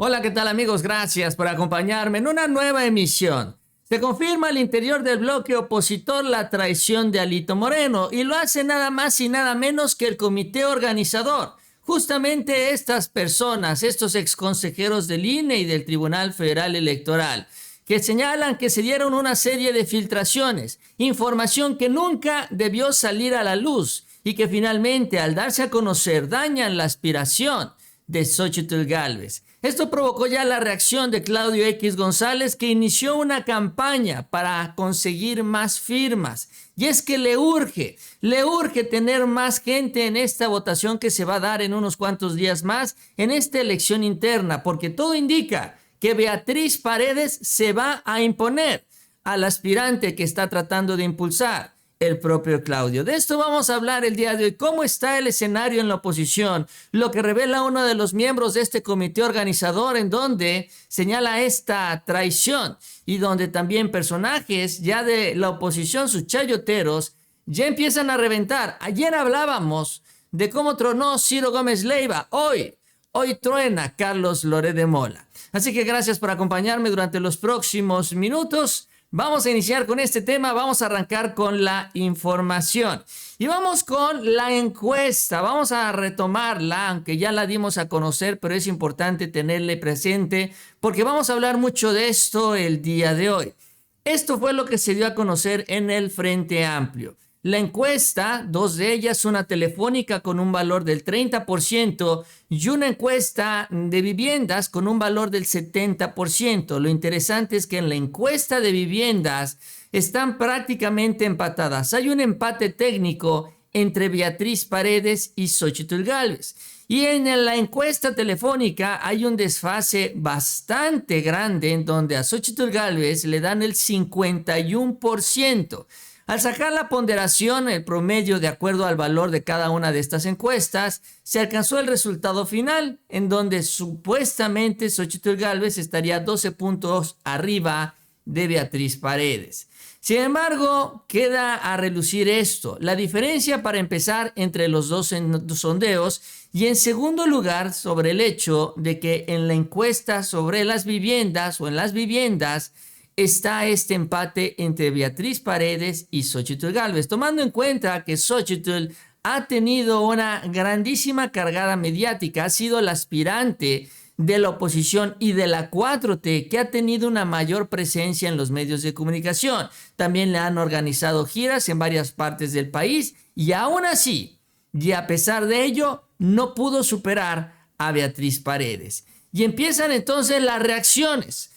Hola, ¿qué tal amigos? Gracias por acompañarme en una nueva emisión. Se confirma al interior del bloque opositor la traición de Alito Moreno y lo hace nada más y nada menos que el comité organizador. Justamente estas personas, estos exconsejeros del INE y del Tribunal Federal Electoral, que señalan que se dieron una serie de filtraciones, información que nunca debió salir a la luz y que finalmente al darse a conocer dañan la aspiración de Xóchitl Gálvez. Esto provocó ya la reacción de Claudio X González, que inició una campaña para conseguir más firmas. Y es que le urge tener más gente en esta votación que se va a dar en unos cuantos días más en esta elección interna, porque todo indica que Beatriz Paredes se va a imponer al aspirante que está tratando de impulsar el propio Claudio. De esto vamos a hablar el día de hoy. ¿Cómo está el escenario en la oposición? Lo que revela uno de los miembros de este comité organizador, en donde señala esta traición y donde también personajes ya de la oposición, sus chayoteros, ya empiezan a reventar. Ayer hablábamos de cómo tronó Ciro Gómez Leiva. Hoy truena Carlos Loret de Mola. Así que gracias por acompañarme durante los próximos minutos. Vamos a iniciar con este tema, vamos a arrancar con la información y vamos con la encuesta. Vamos a retomarla, aunque ya la dimos a conocer, pero es importante tenerle presente porque vamos a hablar mucho de esto el día de hoy. Esto fue lo que se dio a conocer en el Frente Amplio. La encuesta, dos de ellas, una telefónica con un valor del 30% y una encuesta de viviendas con un valor del 70%. Lo interesante es que en la encuesta de viviendas están prácticamente empatadas. Hay un empate técnico entre Beatriz Paredes y Xóchitl Gálvez. Y en la encuesta telefónica hay un desfase bastante grande en donde a Xóchitl Gálvez le dan el 51%. Al sacar la ponderación, el promedio de acuerdo al valor de cada una de estas encuestas, se alcanzó el resultado final, en donde supuestamente Xóchitl Gálvez estaría 12 puntos arriba de Beatriz Paredes. Sin embargo, queda a relucir esto, la diferencia para empezar entre los dos sondeos y en segundo lugar sobre el hecho de que en la encuesta sobre las viviendas o en las viviendas está este empate entre Beatriz Paredes y Xóchitl Gálvez, tomando en cuenta que Xóchitl ha tenido una grandísima cargada mediática, ha sido la aspirante de la oposición y de la 4T que ha tenido una mayor presencia en los medios de comunicación. También le han organizado giras en varias partes del país y aún así, y a pesar de ello, no pudo superar a Beatriz Paredes. Y empiezan entonces las reacciones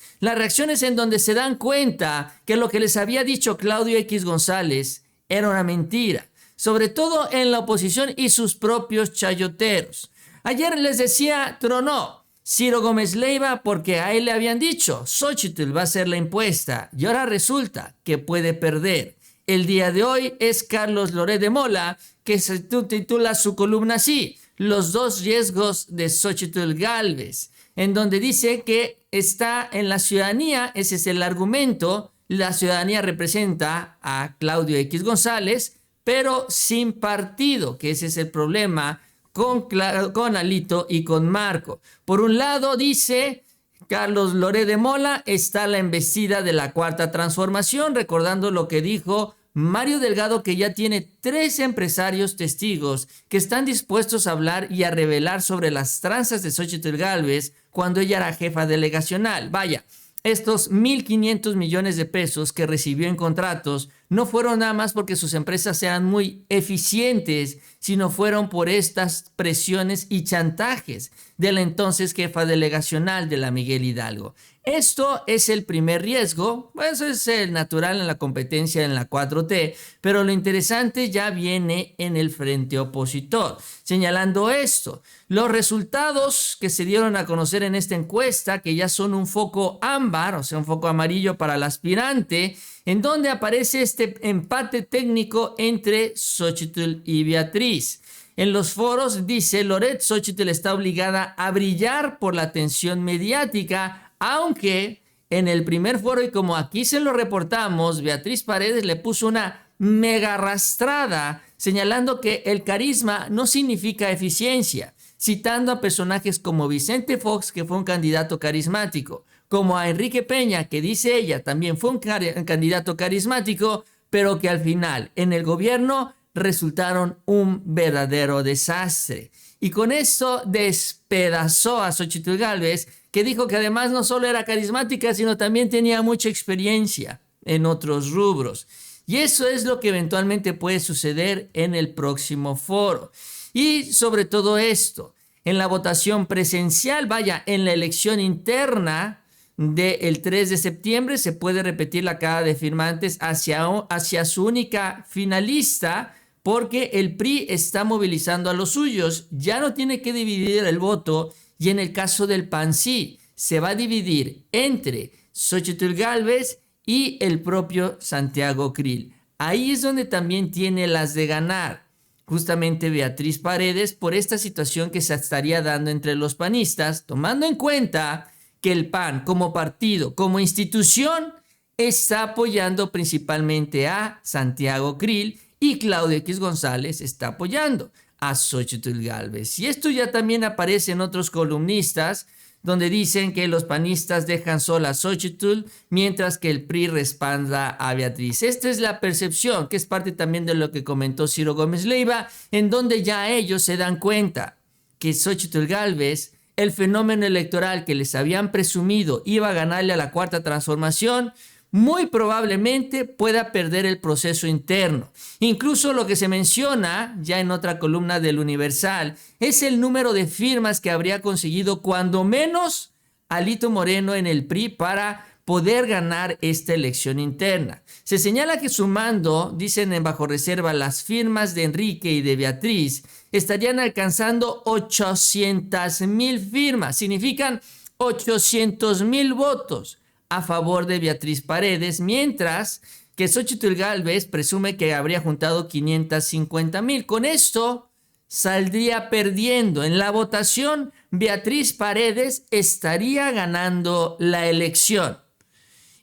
en donde se dan cuenta que lo que les había dicho Claudio X González era una mentira, sobre todo en la oposición y sus propios chayoteros. Ayer les decía, tronó Ciro Gómez Leiva porque a él le habían dicho, Xóchitl va a ser la impuesta y ahora resulta que puede perder. El día de hoy es Carlos Loret de Mola, que se titula su columna así, Los dos riesgos de Xóchitl Gálvez, en donde dice que está en la ciudadanía, ese es el argumento, la ciudadanía representa a Claudio X González, pero sin partido, que ese es el problema con Alito y con Marco. Por un lado, dice Carlos Loret de Mola, está la embestida de la Cuarta Transformación, recordando lo que dijo Mario Delgado, que ya tiene 3 empresarios testigos que están dispuestos a hablar y a revelar sobre las tranzas de Xóchitl Gálvez cuando ella era jefa delegacional. Vaya, estos 1.500 millones de pesos que recibió en contratos no fueron nada más porque sus empresas eran muy eficientes, sino fueron por estas presiones y chantajes de la entonces jefa delegacional de la Miguel Hidalgo. Esto es el primer riesgo, pues es el natural en la competencia en la 4T, pero lo interesante ya viene en el frente opositor, señalando esto. Los resultados que se dieron a conocer en esta encuesta, que ya son un foco ámbar, o sea, un foco amarillo para el aspirante, en donde aparece este empate técnico entre Xóchitl y Beatriz. En los foros dice, Loret Xóchitl está obligada a brillar por la atención mediática, aunque en el primer foro, y como aquí se lo reportamos, Beatriz Paredes le puso una mega arrastrada, señalando que el carisma no significa eficiencia, citando a personajes como Vicente Fox, que fue un candidato carismático, como a Enrique Peña, que dice ella también fue un candidato carismático, pero que al final en el gobierno resultaron un verdadero desastre. Y con esto despedazó a Xochitl Gálvez, que dijo que además no solo era carismática, sino también tenía mucha experiencia en otros rubros. Y eso es lo que eventualmente puede suceder en el próximo foro. Y sobre todo esto, en la votación presencial, vaya, en la elección interna del 3 de septiembre se puede repetir la caja de firmantes hacia su única finalista, porque el PRI está movilizando a los suyos, ya no tiene que dividir el voto, y en el caso del PAN sí, se va a dividir entre Xochitl Gálvez y el propio Santiago Krill. Ahí es donde también tiene las de ganar justamente Beatriz Paredes por esta situación que se estaría dando entre los panistas, tomando en cuenta que el PAN como partido, como institución, está apoyando principalmente a Santiago Krill y Claudio X González está apoyando a Xochitl Gálvez. Y esto ya también aparece en otros columnistas, donde dicen que los panistas dejan sola a Xochitl, mientras que el PRI respalda a Beatriz. Esta es la percepción, que es parte también de lo que comentó Ciro Gómez Leiva, en donde ya ellos se dan cuenta que Xochitl Gálvez, el fenómeno electoral que les habían presumido iba a ganarle a la Cuarta Transformación, muy probablemente pueda perder el proceso interno. Incluso lo que se menciona ya en otra columna del Universal es el número de firmas que habría conseguido cuando menos Alito Moreno en el PRI para poder ganar esta elección interna. Se señala que sumando, dicen en Bajo Reserva, las firmas de Enrique y de Beatriz, estarían alcanzando 800,000 firmas. Significan 800,000 votos a favor de Beatriz Paredes, mientras que Xochitl Gálvez presume que habría juntado 550,000. Con esto saldría perdiendo. En la votación, Beatriz Paredes estaría ganando la elección.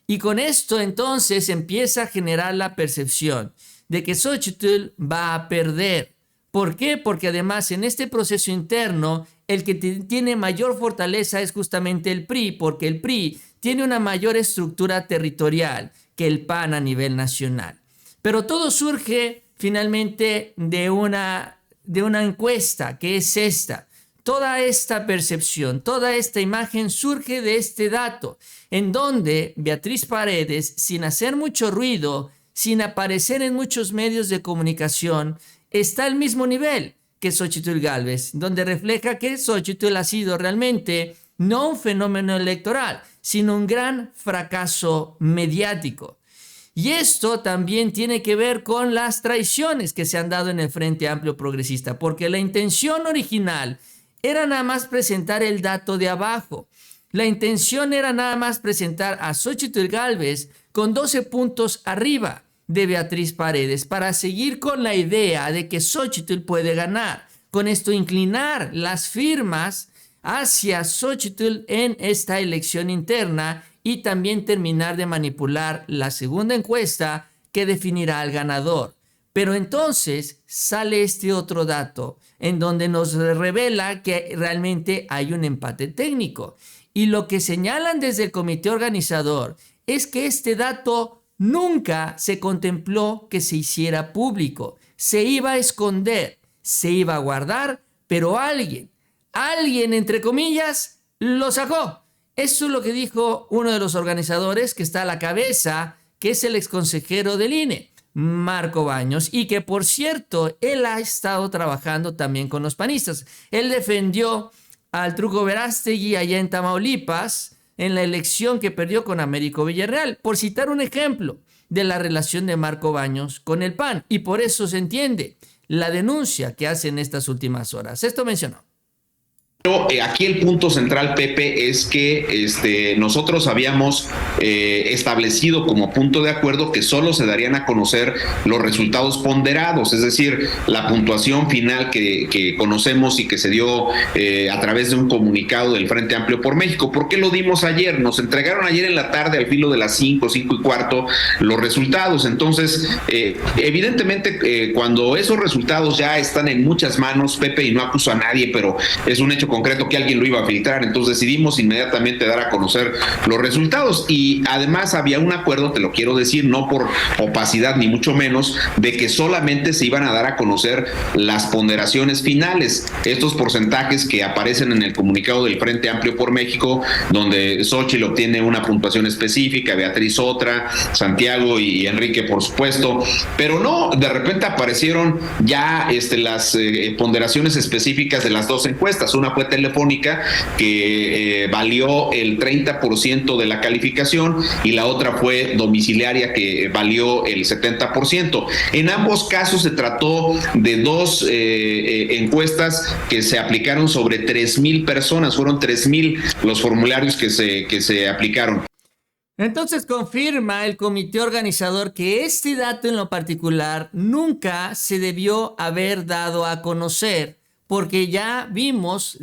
Y con esto entonces empieza a generar la percepción de que Xochitl va a perder. ¿Por qué? Porque además en este proceso interno el que tiene mayor fortaleza es justamente el PRI, porque el PRI tiene una mayor estructura territorial que el PAN a nivel nacional. Pero todo surge finalmente de una encuesta, que es esta. Toda esta percepción, toda esta imagen surge de este dato, en donde Beatriz Paredes, sin hacer mucho ruido, sin aparecer en muchos medios de comunicación, está al mismo nivel que Xochitl Gálvez, donde refleja que Xochitl ha sido realmente no un fenómeno electoral, sino un gran fracaso mediático. Y esto también tiene que ver con las traiciones que se han dado en el Frente Amplio Progresista, porque la intención original era nada más presentar el dato de abajo. La intención era nada más presentar a Xochitl Gálvez con 12 puntos arriba de Beatriz Paredes para seguir con la idea de que Xochitl puede ganar. Con esto inclinar las firmas hacia Xochitl en esta elección interna y también terminar de manipular la segunda encuesta que definirá al ganador. Pero entonces sale este otro dato en donde nos revela que realmente hay un empate técnico. Y lo que señalan desde el comité organizador es que este dato nunca se contempló que se hiciera público. Se iba a esconder, se iba a guardar, pero alguien entre comillas, lo sacó. Eso es lo que dijo uno de los organizadores que está a la cabeza, que es el exconsejero del INE, Marco Baños, y que por cierto, él ha estado trabajando también con los panistas. Él defendió al Truco Verástegui allá en Tamaulipas en la elección que perdió con Américo Villarreal, por citar un ejemplo de la relación de Marco Baños con el PAN, y por eso se entiende la denuncia que hace en estas últimas horas. Esto mencionó. Pero aquí el punto central, Pepe, es que nosotros habíamos establecido como punto de acuerdo que solo se darían a conocer los resultados ponderados, es decir, la puntuación final que conocemos y que se dio a través de un comunicado del Frente Amplio por México. ¿Por qué lo dimos ayer? Nos entregaron ayer en la tarde, al filo de las 5:15, los resultados. Entonces, evidentemente, cuando esos resultados ya están en muchas manos, Pepe, y no acuso a nadie, pero es un hecho concreto que alguien lo iba a filtrar, entonces decidimos inmediatamente dar a conocer los resultados, y además había un acuerdo, te lo quiero decir, no por opacidad ni mucho menos, de que solamente se iban a dar a conocer las ponderaciones finales, estos porcentajes que aparecen en el comunicado del Frente Amplio por México, donde Xóchitl obtiene una puntuación específica, Beatriz otra, Santiago y Enrique por supuesto, pero no, de repente aparecieron ya las ponderaciones específicas de las dos encuestas. Una fue Telefónica, que valió el 30% de la calificación, y la otra fue Domiciliaria, que valió el 70%. En ambos casos se trató de dos encuestas que se aplicaron sobre 3,000 personas, fueron 3,000 los formularios que se aplicaron. Entonces confirma el comité organizador que este dato en lo particular nunca se debió haber dado a conocer, porque ya vimos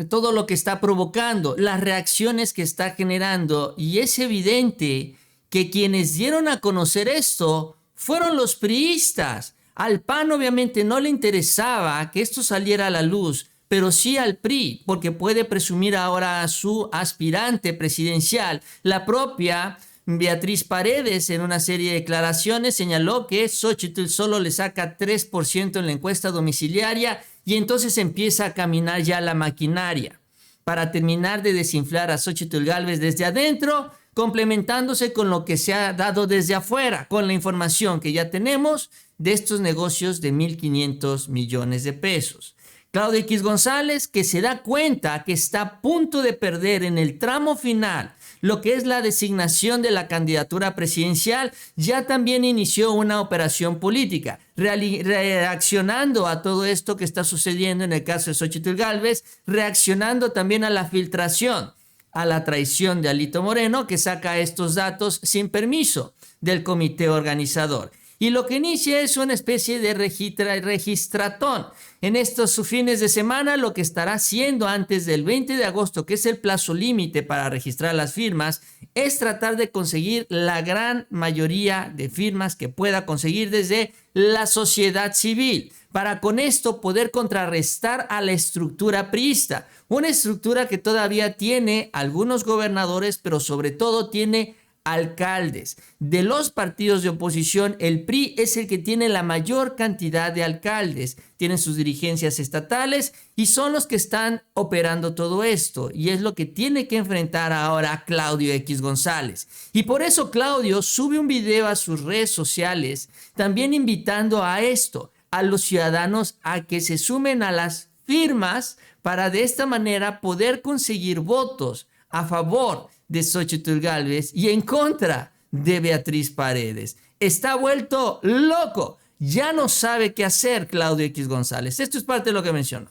todo lo que está provocando, las reacciones que está generando, y es evidente que quienes dieron a conocer esto fueron los priistas. Al PAN obviamente no le interesaba que esto saliera a la luz, pero sí al PRI, porque puede presumir ahora a su aspirante presidencial. La propia Beatriz Paredes, en una serie de declaraciones, señaló que Xóchitl solo le saca 3% en la encuesta domiciliaria, y entonces empieza a caminar ya la maquinaria para terminar de desinflar a Xóchitl Gálvez desde adentro, complementándose con lo que se ha dado desde afuera, con la información que ya tenemos de estos negocios de 1,500 millones de pesos. Claudio X González, que se da cuenta que está a punto de perder en el tramo final lo que es la designación de la candidatura presidencial, ya también inició una operación política, reaccionando a todo esto que está sucediendo en el caso de Xóchitl Gálvez, reaccionando también a la filtración, a la traición de Alito Moreno, que saca estos datos sin permiso del comité organizador. Y lo que inicia es una especie de registratón. En estos fines de semana, lo que estará haciendo antes del 20 de agosto, que es el plazo límite para registrar las firmas, es tratar de conseguir la gran mayoría de firmas que pueda conseguir desde la sociedad civil, para con esto poder contrarrestar a la estructura priista, una estructura que todavía tiene algunos gobernadores, pero sobre todo tiene alcaldes. De los partidos de oposición, el PRI es el que tiene la mayor cantidad de alcaldes, tienen sus dirigencias estatales y son los que están operando todo esto, y es lo que tiene que enfrentar ahora Claudio X González. Y por eso Claudio sube un video a sus redes sociales también invitando a esto, a los ciudadanos a que se sumen a las firmas para de esta manera poder conseguir votos a favor de Xóchitl Gálvez y en contra de Beatriz Paredes. Está vuelto loco. Ya no sabe qué hacer Claudio X González. Esto es parte de lo que mencionó.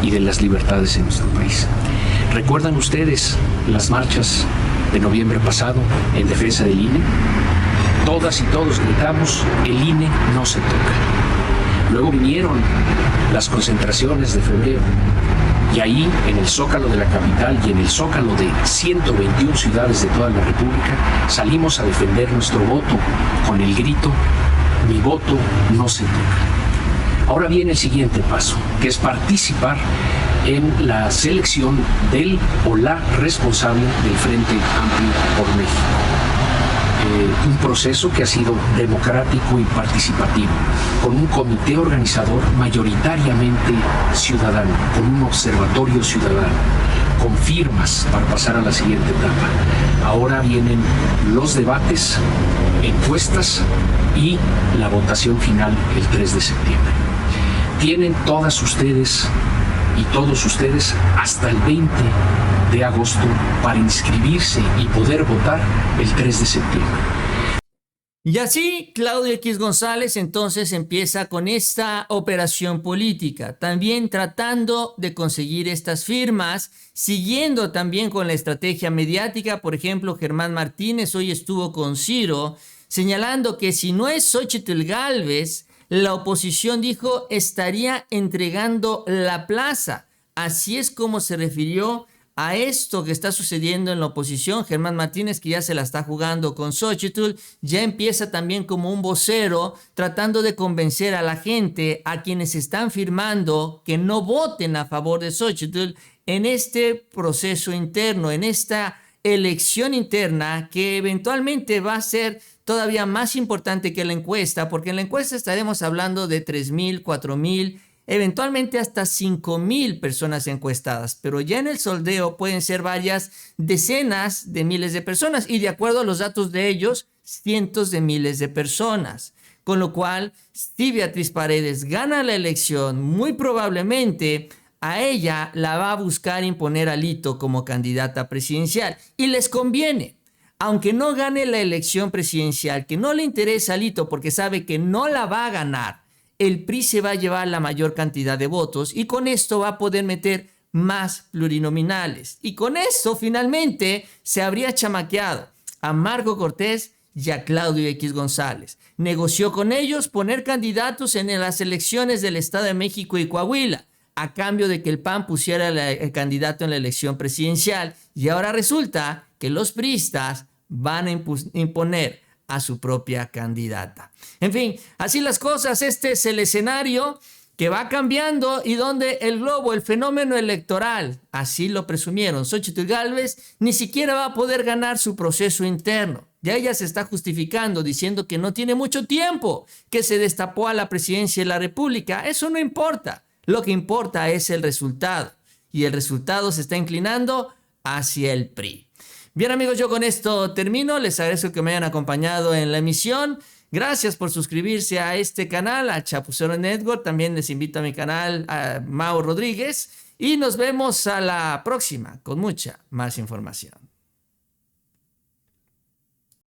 Y de las libertades en nuestro país. ¿Recuerdan ustedes las marchas de noviembre pasado en defensa del INE? Todas y todos gritamos, el INE no se toca. Luego vinieron las concentraciones de febrero. Y ahí, en el Zócalo de la capital y en el Zócalo de 121 ciudades de toda la República, salimos a defender nuestro voto con el grito, mi voto no se toca. Ahora viene el siguiente paso, que es participar en la selección del o la responsable del Frente Amplio por México. Un proceso que ha sido democrático y participativo, con un comité organizador mayoritariamente ciudadano, con un observatorio ciudadano, con firmas para pasar a la siguiente etapa. Ahora vienen los debates, encuestas y la votación final el 3 de septiembre. Tienen todas ustedes y todos ustedes hasta el 20 de agosto para inscribirse y poder votar el 3 de septiembre. Y así Claudio X González entonces empieza con esta operación política, también tratando de conseguir estas firmas, siguiendo también con la estrategia mediática. Por ejemplo, Germán Martínez hoy estuvo con Ciro, señalando que si no es Xóchitl Gálvez, la oposición, dijo, estaría entregando la plaza. Así es como se refirió a esto que está sucediendo en la oposición. Germán Martínez, que ya se la está jugando con Xóchitl, ya empieza también como un vocero tratando de convencer a la gente, a quienes están firmando, que no voten a favor de Xóchitl en este proceso interno, en esta elección interna que eventualmente va a ser todavía más importante que la encuesta, porque en la encuesta estaremos hablando de 3,000, 4,000, eventualmente hasta 5,000 personas encuestadas, pero ya en el sondeo pueden ser varias decenas de miles de personas y, de acuerdo a los datos de ellos, cientos de miles de personas. Con lo cual, si Beatriz Paredes gana la elección, muy probablemente a ella la va a buscar imponer a Alito como candidata presidencial, y les conviene. Aunque no gane la elección presidencial, que no le interesa a Alito porque sabe que no la va a ganar, el PRI se va a llevar la mayor cantidad de votos y con esto va a poder meter más plurinominales. Y con esto finalmente se habría chamaqueado a Marco Cortés y a Claudio X González. Negoció con ellos poner candidatos en las elecciones del Estado de México y Coahuila, a cambio de que el PAN pusiera el candidato en la elección presidencial. Y ahora resulta que los priistas van a imponer a su propia candidata. En fin, así las cosas. Este es el escenario que va cambiando y donde el globo, el fenómeno electoral, así lo presumieron, Xóchitl Gálvez ni siquiera va a poder ganar su proceso interno. Ya ella se está justificando diciendo que no tiene mucho tiempo, que se destapó a la presidencia de la República. Eso no importa. Lo que importa es el resultado, y el resultado se está inclinando hacia el PRI. Bien, amigos, yo con esto termino. Les agradezco que me hayan acompañado en la emisión. Gracias por suscribirse a este canal, a Chapucero Network. También les invito a mi canal, a Mau Rodríguez. Y nos vemos a la próxima con mucha más información.